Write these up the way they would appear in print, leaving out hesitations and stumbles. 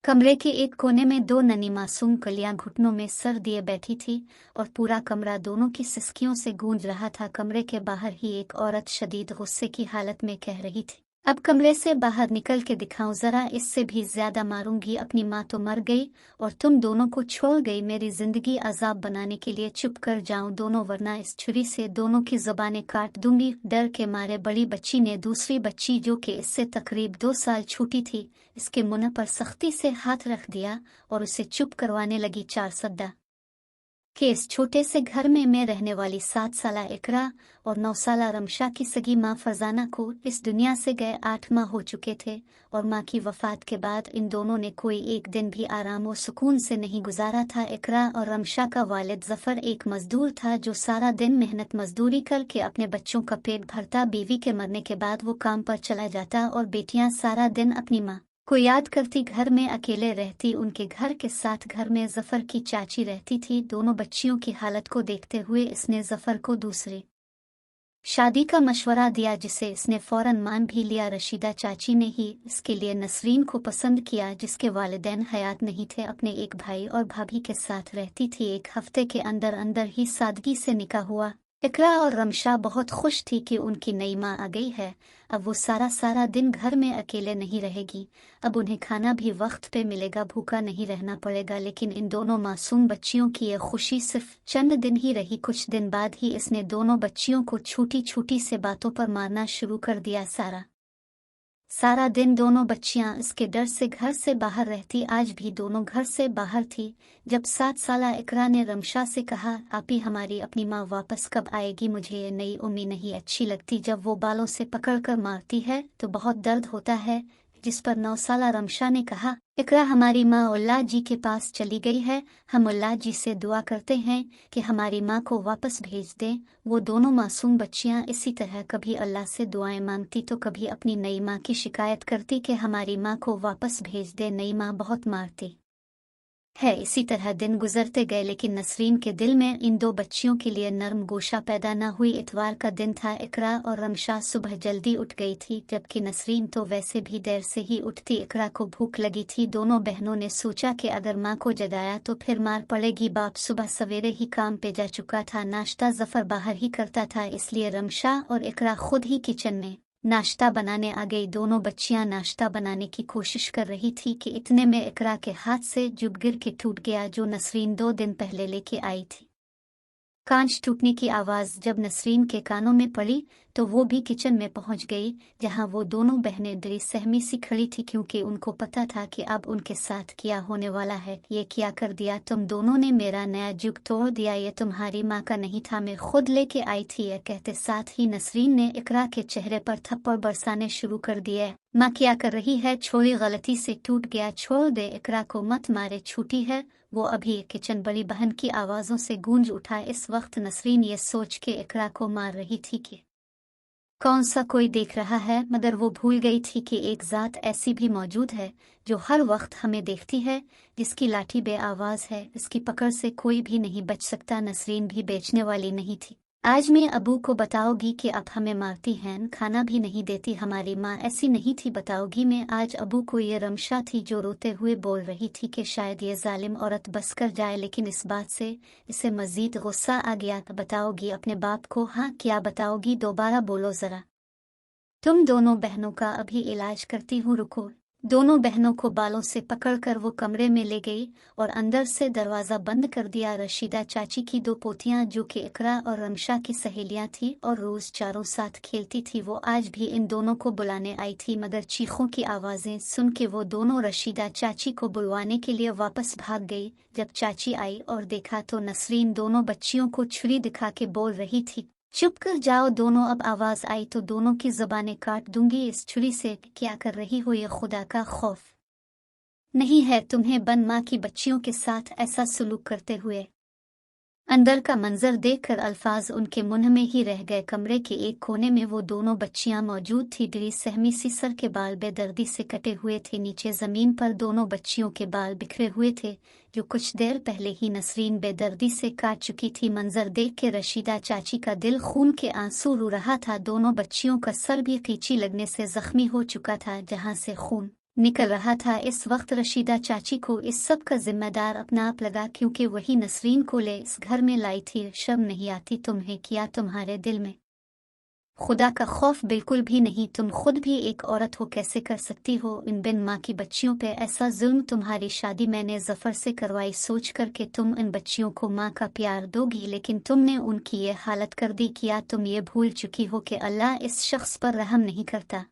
कमरे के एक कोने में दो नन्ही मासूम कलियां घुटनों में सर दिए बैठी थी और पूरा कमरा दोनों की सिसकियों से गूंज रहा था। कमरे के बाहर ही एक औरत शदीद गुस्से की हालत में कह रही थी, अब कमरे से बाहर निकल के दिखाऊं जरा, इससे भी ज्यादा मारूंगी। अपनी माँ तो मर गई और तुम दोनों को छोड़ गई, मेरी जिंदगी अजाब बनाने के लिए चुप कर जाऊं दोनों, वरना इस छुरी से दोनों की जुबानें काट दूंगी। डर के मारे बड़ी बच्ची ने दूसरी बच्ची, जो कि इससे तकरीब 2 साल छोटी थी, इसके मुंह पर सख्ती से हाथ रख दिया और उसे चुप करवाने लगी। 4 सद्दा कि इस छोटे से घर में रहने वाली 7 साला इकरा और 9 साला रमशा की सगी माँ फरजाना को इस दुनिया से गए 8 माह हो चुके थे और माँ की वफात के बाद इन दोनों ने कोई एक दिन भी आराम और सुकून से नहीं गुजारा था। इकरा और रमशा का वालिद जफर एक मजदूर था जो सारा दिन मेहनत मजदूरी करके अपने बच्चों का पेट भरता। बीवी के मरने के बाद वो काम पर चला जाता और बेटियां सारा दिन अपनी माँ को याद करती घर में अकेले रहती। उनके घर के साथ घर में जफर की चाची रहती थी। दोनों बच्चियों की हालत को देखते हुए इसने जफर को दूसरे शादी का मशवरा दिया, जिसे इसने फौरन मान भी लिया। रशीदा चाची ने ही इसके लिए नसरीन को पसंद किया, जिसके वालिदैन हयात नहीं थे, अपने एक भाई और भाभी के साथ रहती थी। 1 हफ्ते के अंदर अंदर ही सादगी से निकाह हुआ। इकरा और रमशा बहुत खुश थी कि उनकी नई माँ आ गई है। अब वो सारा दिन घर में अकेले नहीं रहेगी। अब उन्हें खाना भी वक्त पे मिलेगा, भूखा नहीं रहना पड़ेगा। लेकिन इन दोनों मासूम बच्चियों की यह खुशी सिर्फ चंद दिन ही रही। कुछ दिन बाद ही इसने दोनों बच्चियों को छोटी छोटी से बातों पर मारना शुरू कर दिया। सारा दिन दोनों बच्चियां इसके डर से घर से बाहर रहती। आज भी दोनों घर से बाहर थी जब 7 साला इकरा ने रमशा से कहा, आपी हमारी अपनी माँ वापस कब आएगी? मुझे ये नई उम्मी नहीं अच्छी लगती। जब वो बालों से पकड़कर मारती है तो बहुत दर्द होता है। जिस पर 9 साला रमशा ने कहा, इकरा हमारी माँ अल्लाह जी के पास चली गई है, हम अल्लाह जी से दुआ करते हैं कि हमारी माँ को वापस भेज दें। वो दोनों मासूम बच्चियां इसी तरह कभी अल्लाह से दुआएं मांगती तो कभी अपनी नई माँ की शिकायत करती कि हमारी माँ को वापस भेज दे, नई माँ बहुत मारती है। इसी तरह दिन गुजरते गए, लेकिन नसरीन के दिल में इन 2 बच्चियों के लिए नर्म गोशा पैदा न हुई। इतवार का दिन था। इकरा और रमशा सुबह जल्दी उठ गई थी, जबकि नसरीन तो वैसे भी देर से ही उठती। इकरा को भूख लगी थी। दोनों बहनों ने सोचा कि अगर माँ को जगाया तो फिर मार पड़ेगी। बाप सुबह सवेरे ही काम पे जा चुका था। नाश्ता जफर बाहर ही करता था, इसलिए रमशा और इकरा खुद ही किचन में नाश्ता बनाने आ गई। दोनों बच्चियां नाश्ता बनाने की कोशिश कर रही थी कि इतने में इकरा के हाथ से जुग गिर के टूट गया, जो नसरीन 2 दिन पहले लेके आई थी। कांच टूटने की आवाज़ जब नसरीन के कानों में पड़ी तो वो भी किचन में पहुंच गई, जहां वो दोनों बहनें डरी सहमी सी खड़ी थी, क्योंकि उनको पता था कि अब उनके साथ क्या होने वाला है। ये क्या कर दिया तुम दोनों ने? मेरा नया जुग तोड़ दिया। ये तुम्हारी माँ का नहीं था, मैं खुद लेके आई थी। यह कहते साथ ही नसरीन ने इकरा के चेहरे पर थप्पड़ बरसाने शुरू कर दिए। माँ क्या कर रही है? छोरी गलती से टूट गया, छोड़ दे, इकरा को मत मारे, छूटी है वो अभी। किचन बड़ी बहन की आवाज़ों से गूंज उठा। इस वक्त नसरीन ये सोच के इकरा को मार रही थी कि कौन सा कोई देख रहा है, मगर वो भूल गई थी कि एक ज़ात ऐसी भी मौजूद है जो हर वक्त हमें देखती है, जिसकी लाठी बे आवाज़ है, इसकी पकड़ से कोई भी नहीं बच सकता। नसरीन भी बेचने वाली नहीं थी। आज मैं अबू को बताओगी कि अब हमें मारती हैं, खाना भी नहीं देती। हमारी माँ ऐसी नहीं थी, बताओगी मैं आज अबू को? ये रमशा थी जो रोते हुए बोल रही थी कि शायद ये जालिम औरत बस कर जाए, लेकिन इस बात से इसे मजीद गुस्सा आ गया। बताओगी अपने बाप को? हाँ, क्या बताओगी? दोबारा बोलो ज़रा। तुम दोनों बहनों का अभी इलाज करती हूँ, रुको। दोनों बहनों को बालों से पकड़कर वो कमरे में ले गई और अंदर से दरवाज़ा बंद कर दिया। रशीदा चाची की 2 पोतियां, जो कि इकरा और रमशा की सहेलियां थी और रोज़ चारों साथ खेलती थी, वो आज भी इन दोनों को बुलाने आई थी, मगर चीखों की आवाज़ें सुन के वो दोनों रशीदा चाची को बुलवाने के लिए वापस भाग गई। जब चाची आई और देखा तो नसरीन दोनों बच्चियों को छुरी दिखा के बोल रही थी, चुप कर जाओ दोनों, अब आवाज़ आई तो दोनों की ज़बानें काट दूंगी इस छुरी से। क्या कर रही हो? ये खुदा का खौफ नहीं है तुम्हें बन माँ की बच्चियों के साथ ऐसा सलूक करते हुए? अंदर का मंजर देखकर अल्फाज उनके मुंह में ही रह गए। कमरे के एक कोने में वो दोनों बच्चियां मौजूद थी। डरी सहमी सी, सर के बाल बेदर्दी से कटे हुए थे। नीचे ज़मीन पर दोनों बच्चियों के बाल बिखरे हुए थे, जो कुछ देर पहले ही नसरीन बेदर्दी से काट चुकी थी। मंजर देख के रशीदा चाची का दिल खून के आंसू रो रहा था। दोनों बच्चियों का सर भी कीची लगने से जख्मी हो चुका था, जहां से खून निकल रहा था। इस वक्त रशीदा चाची को इस सब का जिम्मेदार अपना आप लगा, क्योंकि वही नसरीन को ले इस घर में लाई थी। शर्म नहीं आती तुम्हें? क्या तुम्हारे दिल में खुदा का खौफ बिल्कुल भी नहीं? तुम खुद भी एक औरत हो, कैसे कर सकती हो इन बिन माँ की बच्चियों पे ऐसा जुल्म? तुम्हारी शादी मैंने जफर से करवाई सोच कर के तुम इन बच्चियों को माँ का प्यार दोगी, लेकिन तुमने उनकी ये हालत कर दी। क्या तुम ये भूल चुकी हो कि अल्लाह इस शख्स पर रहम नहीं करता?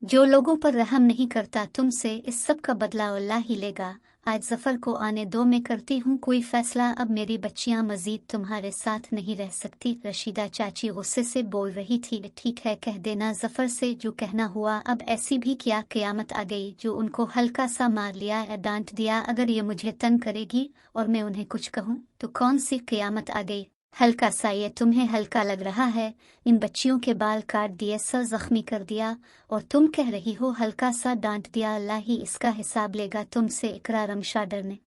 जो लोगों पर रहम नहीं करता तुमसे, इस सब का बदला अल्लाह ही लेगा। आज जफर को आने दो, मैं करती हूँ कोई फैसला। अब मेरी बच्चियाँ मजीद तुम्हारे साथ नहीं रह सकती। रशीदा चाची गुस्से से बोल रही थी। ठीक है, कह देना जफर से जो कहना हुआ। अब ऐसी भी क्या क़यामत आ गई जो उनको हल्का सा मार लिया या डांट दिया? अगर ये मुझे तंग करेगी और मैं उन्हें कुछ कहूँ तो कौन सी क़यामत आ गई? हल्का सा, ये तुम्हें हल्का लग रहा है? इन बच्चियों के बाल काट दिए, सर जख्मी कर दिया, और तुम कह रही हो हल्का सा डांट दिया? अल्लाह ही इसका हिसाब लेगा तुमसे। इकरा रमशा डरने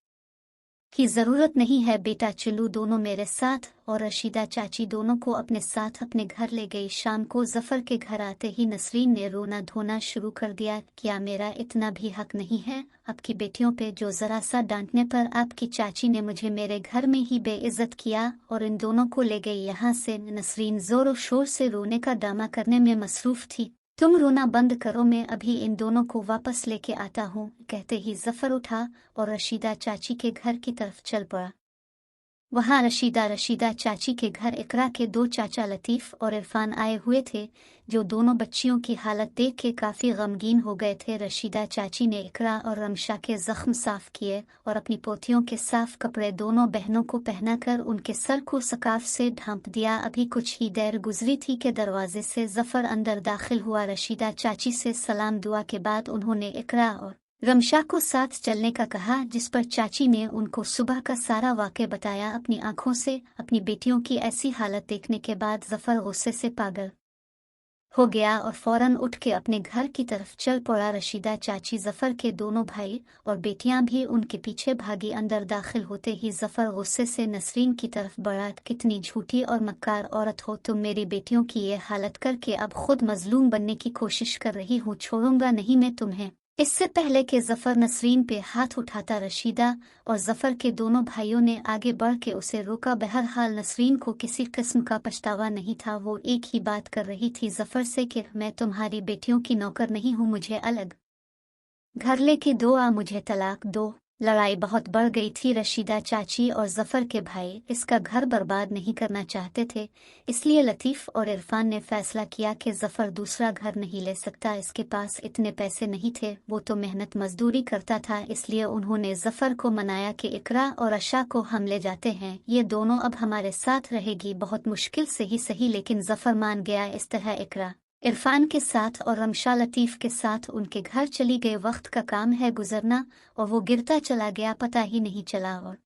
की ज़रूरत नहीं है बेटा, चलो दोनों मेरे साथ। और रशीदा चाची दोनों को अपने साथ अपने घर ले गई। शाम को जफर के घर आते ही नसरीन ने रोना धोना शुरू कर दिया। क्या मेरा इतना भी हक नहीं है आपकी बेटियों पे, जो ज़रा सा डांटने पर आपकी चाची ने मुझे मेरे घर में ही बेइज्जत किया और इन दोनों को ले गई यहाँ से? नसरीन ज़ोर शोर से रोने का ड्रामा करने में मसरूफ़ थी। तुम रोना बंद करो, मैं अभी इन दोनों को वापस लेके आता हूँ। कहते ही जफर उठा और रशीदा चाची के घर की तरफ चल पड़ा। वहाँ रशीदा चाची के घर इकरा के दो चाचा लतीफ़ और इरफान आए हुए थे, जो दोनों बच्चियों की हालत देख के काफ़ी गमगीन हो गए थे। रशीदा चाची ने इकरा और रमशा के ज़ख्म साफ़ किए और अपनी पोतियों के साफ़ कपड़े दोनों बहनों को पहनाकर उनके सर को सकाफ से ढांप दिया। अभी कुछ ही देर गुजरी थी कि दरवाजे से जफर अंदर दाखिल हुआ। रशीदा चाची से सलाम दुआ के बाद उन्होंने इकरा और रमशा को साथ चलने का कहा, जिस पर चाची ने उनको सुबह का सारा वाक़या बताया अपनी आंखों से। अपनी बेटियों की ऐसी हालत देखने के बाद जफर गुस्से से पागल हो गया और फौरन उठ के अपने घर की तरफ चल पड़ा। रशीदा चाची, जफर के दोनों भाई और बेटियां भी उनके पीछे भागी। अंदर दाखिल होते ही जफर गुस्से से नसरीन की तरफ बढ़ा। कितनी झूठी और मक्कार औरत हो तुम, मेरी बेटियों की ये हालत करके अब खुद मजलूम बनने की कोशिश कर रही हूँ। छोड़ूंगा नहीं मैं तुम्हें। इससे पहले कि जफर नसरीन पे हाथ उठाता, रशीदा और जफर के दोनों भाइयों ने आगे बढ़ के उसे रोका। बहरहाल नसरीन को किसी किस्म का पछतावा नहीं था। वो एक ही बात कर रही थी जफर से कि मैं तुम्हारी बेटियों की नौकर नहीं हूँ, मुझे अलग घर लेके दो, मुझे तलाक दो। लड़ाई बहुत बढ़ गई थी। रशीदा चाची और जफर के भाई इसका घर बर्बाद नहीं करना चाहते थे, इसलिए लतीफ़ और इरफान ने फैसला किया कि जफर दूसरा घर नहीं ले सकता। इसके पास इतने पैसे नहीं थे, वो तो मेहनत मजदूरी करता था। इसलिए उन्होंने जफर को मनाया कि इकरा और अशा को हम ले जाते हैं, ये दोनों अब हमारे साथ रहेगी। बहुत मुश्किल से ही सही, लेकिन जफर मान गया। इस तरह इकरा इरफान के साथ और रमशा लतीफ़ के साथ उनके घर चली गई। वक्त का काम है गुजरना, और वो गिरता चला गया, पता ही नहीं चला। और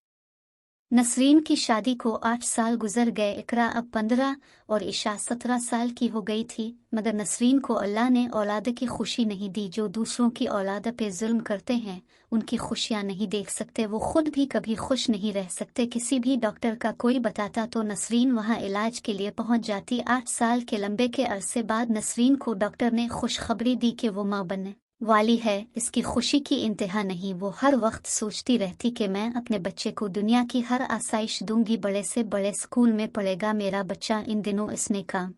नसरीन की शादी को 8 साल गुजर गए। इकरा अब 15 और इशा 17 साल की हो गई थी, मगर नसरीन को अल्लाह ने औलाद की खुशी नहीं दी। जो दूसरों की औलाद पे जुल्म करते हैं उनकी खुशियां नहीं देख सकते, वो खुद भी कभी खुश नहीं रह सकते। किसी भी डॉक्टर का कोई बताता तो नसरीन वहां इलाज के लिए पहुंच जाती। 8 साल के लंबे के अरसे बाद नसरीन को डॉक्टर ने खुशखबरी दी कि वो मां बनने वाली है। इसकी खुशी की इंतहा नहीं। वो हर वक्त सोचती रहती कि मैं अपने बच्चे को दुनिया की हर आसाइश दूंगी, बड़े से बड़े स्कूल में पढ़ेगा मेरा बच्चा। इन दिनों इसने काम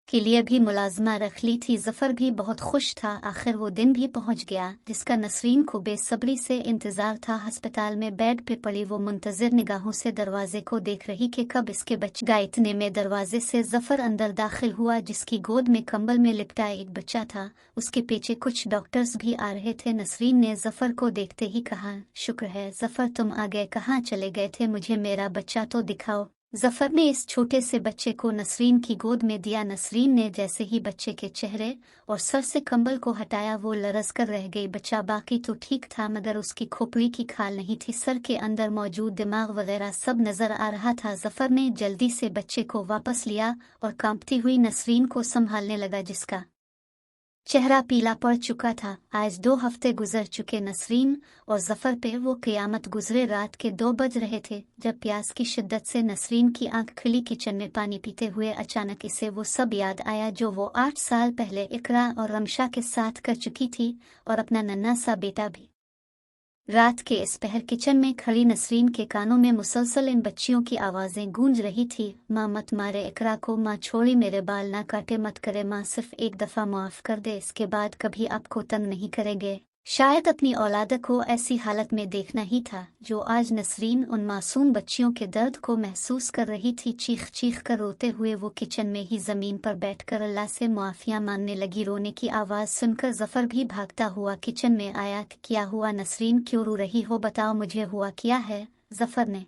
के लिए भी मुलाजमा रख ली थी। जफर भी बहुत खुश था। आखिर वो दिन भी पहुंच गया जिसका नसरीन को बेसब्री से इंतजार था। अस्पताल में बेड पे पड़ी वो मुंतजिर निगाहों से दरवाजे को देख रही कि कब इसके बच्चे। इतने में दरवाजे से जफर अंदर दाखिल हुआ, जिसकी गोद में कंबल में लिपटा एक बच्चा था। उसके पीछे कुछ डॉक्टर्स भी आ रहे थे। नसरीन ने जफर को देखते ही कहा, शुक्र है जफर तुम आ गए, कहाँ चले गए थे, मुझे मेरा बच्चा तो दिखाओ। जफर ने इस छोटे से बच्चे को नसरीन की गोद में दिया। नसरीन ने जैसे ही बच्चे के चेहरे और सर से कंबल को हटाया, वो लरज कर रह गई। बच्चा बाकी तो ठीक था, मगर उसकी खोपड़ी की खाल नहीं थी। सर के अंदर मौजूद दिमाग वगैरह सब नजर आ रहा था। जफर ने जल्दी से बच्चे को वापस लिया और कांपती हुई नसरीन को संभालने लगा, जिसका चेहरा पीला पड़ चुका था। आज 2 हफ्ते गुजर चुके नसरीन और जफर पे वो क़यामत गुजरे। रात के 2 बज रहे थे जब प्यास की शिद्दत से नसरीन की आंख खुली। किचन में पानी पीते हुए अचानक इसे वो सब याद आया जो वो 8 साल पहले इकरा और रमशा के साथ कर चुकी थी, और अपना नन्हा सा बेटा भी। रात के इस पहर किचन में खड़ी नसरीन के कानों में मुसलसल इन बच्चियों की आवाज़ें गूंज रही थी। माँ मत मारे इकरा को, माँ छोड़ी मेरे बाल ना काटे, मत करे माँ, सिर्फ एक दफ़ा माफ़ कर दे, इसके बाद कभी आपको तंग नहीं करेंगे। शायद अपनी औलाद को ऐसी हालत में देखना ही था जो आज नसरीन उन मासूम बच्चियों के दर्द को महसूस कर रही थी। चीख चीख कर रोते हुए वो किचन में ही ज़मीन पर बैठकर अल्लाह से मुआफ़िया मांगने लगी। रोने की आवाज़ सुनकर जफ़र भी भागता हुआ किचन में आया। क्या हुआ नसरीन, क्यों रो रही हो, बताओ मुझे हुआ क्या है? जफ़र ने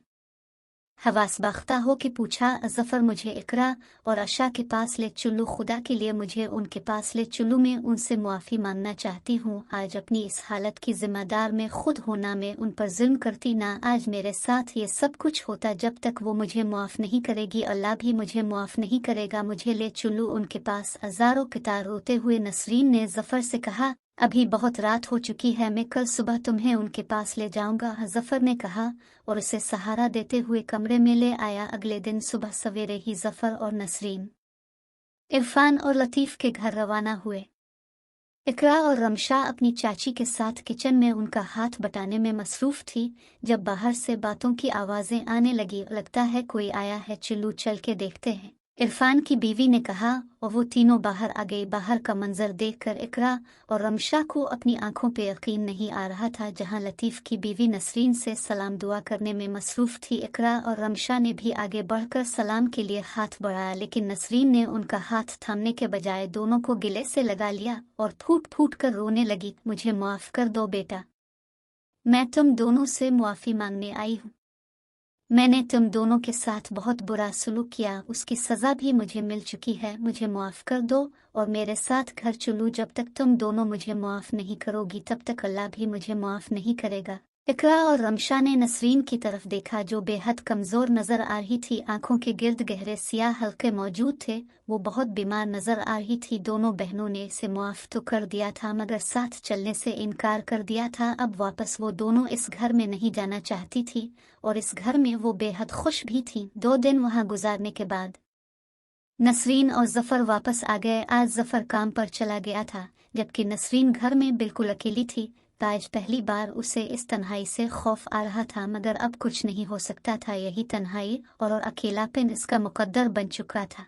हवास बाख्ता हो कि पूछा। जफ़र मुझे इकरा और आशा के पास ले चुल्लू, खुदा के लिए मुझे उनके पास ले चुल्लू, मैं उनसे मुआफ़ी मांगना चाहती हूँ। आज अपनी इस हालत की ज़िम्मेदार मैं खुद होना, मैं उन पर जुल्म करती ना, आज मेरे साथ ये सब कुछ होता। जब तक वो मुझे मुआफ़ नहीं करेगी अल्लाह भी मुझे मुआफ़ नहीं करेगा। मुझे ले चुल्लू उनके पास। हज़ारों कितार रोते हुए नसरीन ने जफ़र से कहा, अभी बहुत रात हो चुकी है, मैं कल सुबह तुम्हें उनके पास ले जाऊंगा। जफ़र ने कहा और उसे सहारा देते हुए कमरे में ले आया। अगले दिन सुबह सवेरे ही जफ़र और नसरीन इरफान और लतीफ़ के घर रवाना हुए। इकरा और रमशा अपनी चाची के साथ किचन में उनका हाथ बटाने में मसरूफ़ थी जब बाहर से बातों की आवाज़ें आने लगी। लगता है कोई आया है, चिल्लू चल के देखते हैं, इरफान की बीवी ने कहा, और वो तीनों बाहर आ गई। बाहर का मंजर देखकर इकरा और रमशा को अपनी आंखों पे यकीन नहीं आ रहा था। जहां लतीफ़ की बीवी नसरीन से सलाम दुआ करने में मसरूफ़ थी, इकरा और रमशा ने भी आगे बढ़कर सलाम के लिए हाथ बढ़ाया, लेकिन नसरीन ने उनका हाथ थामने के बजाय दोनों को गिले से लगा लिया और फूट फूट कर रोने लगी। मुझे माफ़ कर दो बेटा, मैं तुम दोनों से मुआफ़ी मांगने आई हूँ। मैंने तुम दोनों के साथ बहुत बुरा सलूक किया, उसकी सज़ा भी मुझे मिल चुकी है। मुझे माफ़ कर दो और मेरे साथ घर चलो। जब तक तुम दोनों मुझे माफ़ नहीं करोगी तब तक अल्लाह भी मुझे माफ़ नहीं करेगा। इकरा और रमशा ने नसरीन की तरफ देखा जो बेहद कमज़ोर नज़र आ रही थी। आंखों के गिर्द गहरे सियाह हल्के मौजूद थे। वो बहुत बीमार नज़र आ रही थी। दोनों बहनों ने इसे मुआफ़ तो कर दिया था मगर साथ चलने से इनकार कर दिया था। अब वापस वो दोनों इस घर में नहीं जाना चाहती थी और इस घर में वो बेहद खुश भी थी। 2 दिन वहाँ गुजारने के बाद नसरीन और जफ़र वापस आ गए। आज जफ़र काम पर चला गया था जबकि नसरीन घर में बिल्कुल अकेली थी। ताज पहली बार उसे इस तन्हाई से खौफ आ रहा था मगर अब कुछ नहीं हो सकता था। यही तन्हाई और अकेलापन इसका मुकद्दर बन चुका था।